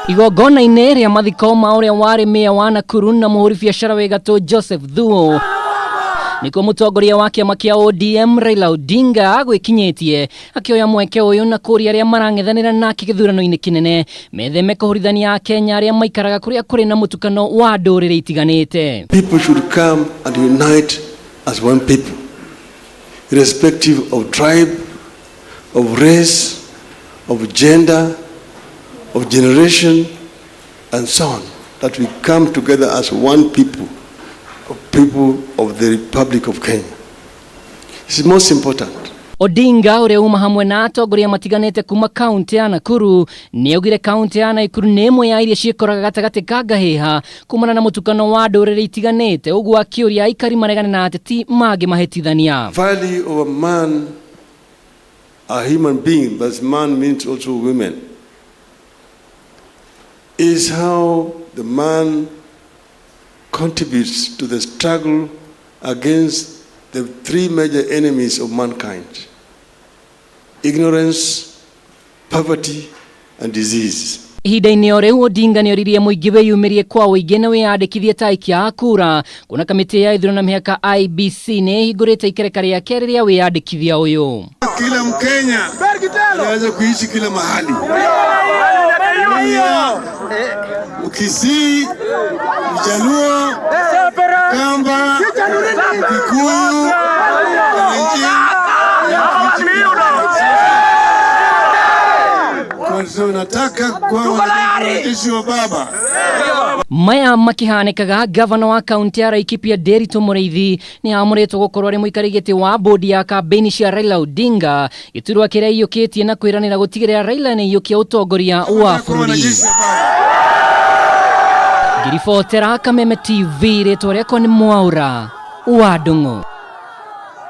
Igongona ria mathiko ma uria wari mea wa Nakuru na muhuri biashara we gatũ Joseph Thuo niko Mutongoria wa kiama kia ODM Raila Odinga gwikinyitie akioya mweke uyu na kuuria aria marang'ethanira nake githurano-ini kinene metheme kuhurithania Kenya aria maikaraga kuria kuri na mutukano wa ndũrĩrĩ itiganĩte. People should come and unite as one people, irrespective of tribe, of race, of gender, of generation, and so on, that we come together as one people of the Republic of Kenya. It's most important. Odinga uria uma hamwe na atongoria matiganite kuma kaunti ya Nakuru niaugire kaunti ya Nakuru ni imwe ya iria ciikoraga gatagati ka ngahiha kumana na mutukano wa ndũrĩrĩ itiganite uguo akiuria aikari maregane na ateti mangĩ mahĩtithania. Value of a man, a human being, but man means also women, is how the man contributes to the struggle against the three major enemies of mankind: ignorance, poverty, and disease. Ihinda-inĩ o rĩu Odinga nioririe mũingĩ wĩyumĩrie kwa ũingĩ na wĩyandĩkithie ta aikia a kura kuna kamĩtĩ ya ithurano mĩhaka IBC nĩ hingũrĩte ikereka rĩa kerĩ rĩa wĩyandĩkithia ũyũ. Kila Mkenya anaweza kuishi kila mahali. Ukisii, Mjaluo, Kamba, Kikuyu, kwa nataka kwa wanajeshi wa baba. Maya makihanikaga gavana wa kaunti ya Laikipia Nderitu Mũrĩithi ni amuretwo gukorwo ari muikari giti wa bodi ya kampeni cia Raila Odinga giturwa kiria iyukitie na kwiranira gutigirira Raila ni iyukia utongoria wa bũrũri. Ngiribotera Kameme TV ritwa riakwa ni Mwaura wa Ndung'u.